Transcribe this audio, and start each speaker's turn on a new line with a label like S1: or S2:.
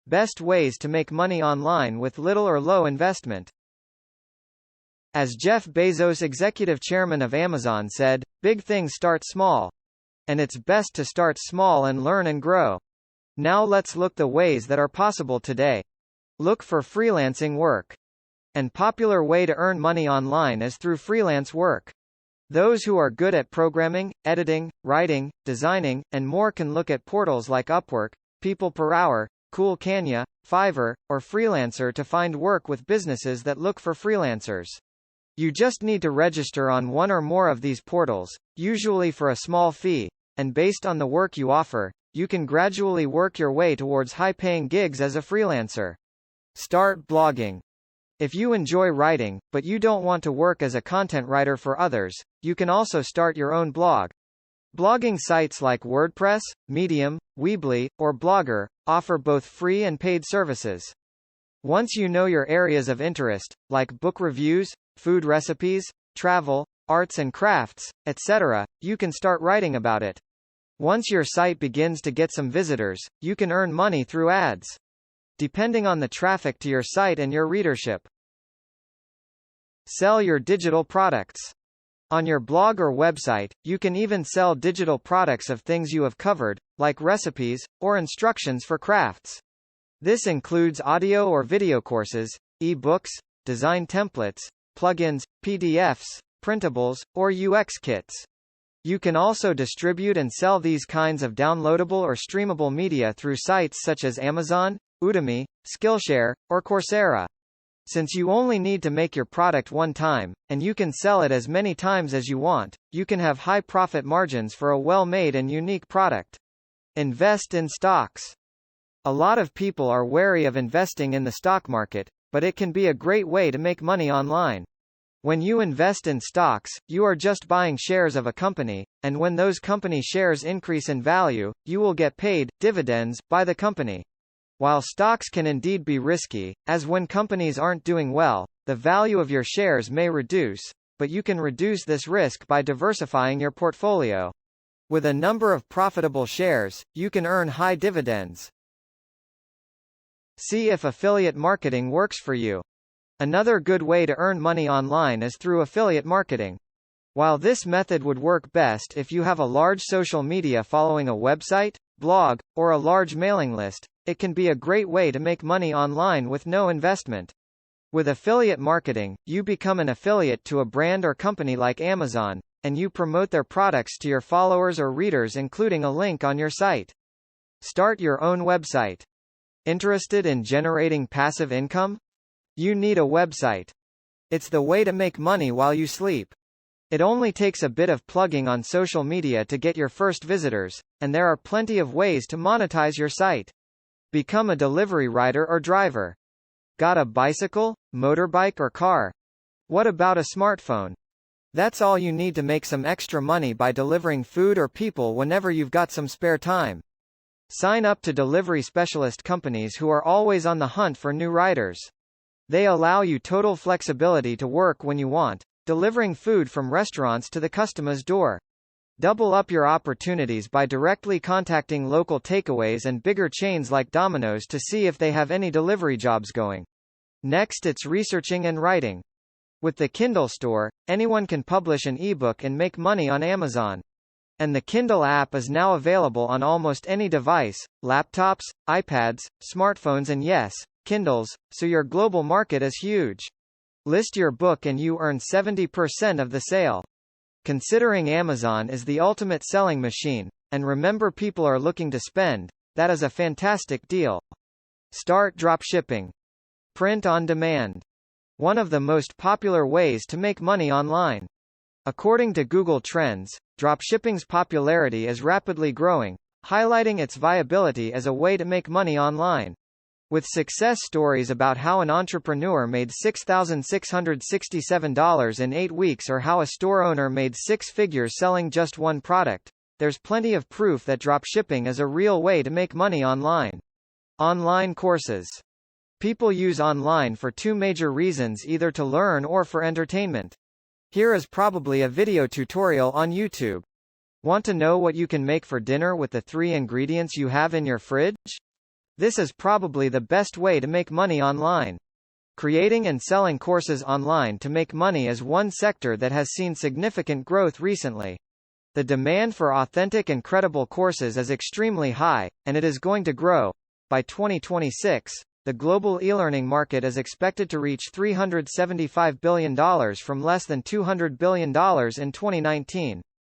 S1: Best ways to make money online with little or low investment. As Jeff Bezos, executive chairman of Amazon, said, "Big things start small. And it's best to start small and learn and grow." Now let's look the ways that are possible today. Look for freelancing work. An popular way to earn money online is through freelance work. Those who are good at programming, editing, writing, designing, and more can look at portals like Upwork, People Per Hour, Cool Kanya, Fiverr, or Freelancer to find work with businesses that look for freelancers. You just need to register on one or more of these portals, usually for a small fee, and based on the work you offer, you can gradually work your way towards high-paying gigs as a freelancer. Start blogging. If you enjoy writing, but you don't want to work as a content writer for others, you can also start your own blog. Blogging sites like WordPress, Medium, Weebly, or Blogger offer both free and paid services. Once you know your areas of interest, like book reviews, food recipes, travel, arts and crafts, etc., you can start writing about it. Once your site begins to get some visitors, you can earn money through ads, depending on the traffic to your site and your readership. Sell your digital products. On your blog or website, you can even sell digital products of things you have covered, like recipes, or instructions for crafts. This includes audio or video courses, e-books, design templates, plugins, PDFs, printables, or UX kits. You can also distribute and sell these kinds of downloadable or streamable media through sites such as Amazon, Udemy, Skillshare, or Coursera. Since you only need to make your product one time, and you can sell it as many times as you want, you can have high profit margins for a well-made and unique product. Invest in stocks. A lot of people are wary of investing in the stock market, but it can be a great way to make money online. When you invest in stocks, you are just buying shares of a company, and when those company shares increase in value, you will get paid dividends by the company. While stocks can indeed be risky, as when companies aren't doing well, the value of your shares may reduce, but you can reduce this risk by diversifying your portfolio. With a number of profitable shares, you can earn high dividends. See if affiliate marketing works for you. Another good way to earn money online is through affiliate marketing. While this method would work best if you have a large social media following, a website, blog, or a large mailing list, it can be a great way to make money online with no investment. With affiliate marketing, you become an affiliate to a brand or company like Amazon, and you promote their products to your followers or readers, including a link on your site. Start your own website. Interested in generating passive income? You need a website. It's the way to make money while you sleep. It only takes a bit of plugging on social media to get your first visitors, and there are plenty of ways to monetize your site. Become a delivery rider or driver. Got a bicycle, motorbike, or car? What about a smartphone? That's all you need to make some extra money by delivering food or people whenever you've got some spare time. Sign up to delivery specialist companies who are always on the hunt for new riders. They allow you total flexibility to work when you want, delivering food from restaurants to the customer's door. Double up your opportunities by directly contacting local takeaways and bigger chains like Domino's to see if they have any delivery jobs going. Next, it's researching and writing. With the Kindle store, anyone can publish an ebook and make money on Amazon. And the Kindle app is now available on almost any device, laptops, iPads, smartphones, and yes, Kindles, so your global market is huge. List your book and you earn 70% of the sale. Considering Amazon is the ultimate selling machine, and remember people are looking to spend, that is a fantastic deal. Start dropshipping. Print on demand. One of the most popular ways to make money online. According to Google Trends, dropshipping's popularity is rapidly growing, highlighting its viability as a way to make money online. With success stories about how an entrepreneur made $6,667 in 8 weeks or how a store owner made 6 figures selling just one product, there's plenty of proof that dropshipping is a real way to make money online. Online courses. People use online for 2 major reasons, either to learn or for entertainment. Here is probably a video tutorial on YouTube. Want to know what you can make for dinner with the 3 ingredients you have in your fridge? This is probably the best way to make money online. Creating and selling courses online to make money is one sector that has seen significant growth recently. The demand for authentic and credible courses is extremely high, and it is going to grow. By 2026, the global e-learning market is expected to reach $375 billion from less than $200 billion in 2019.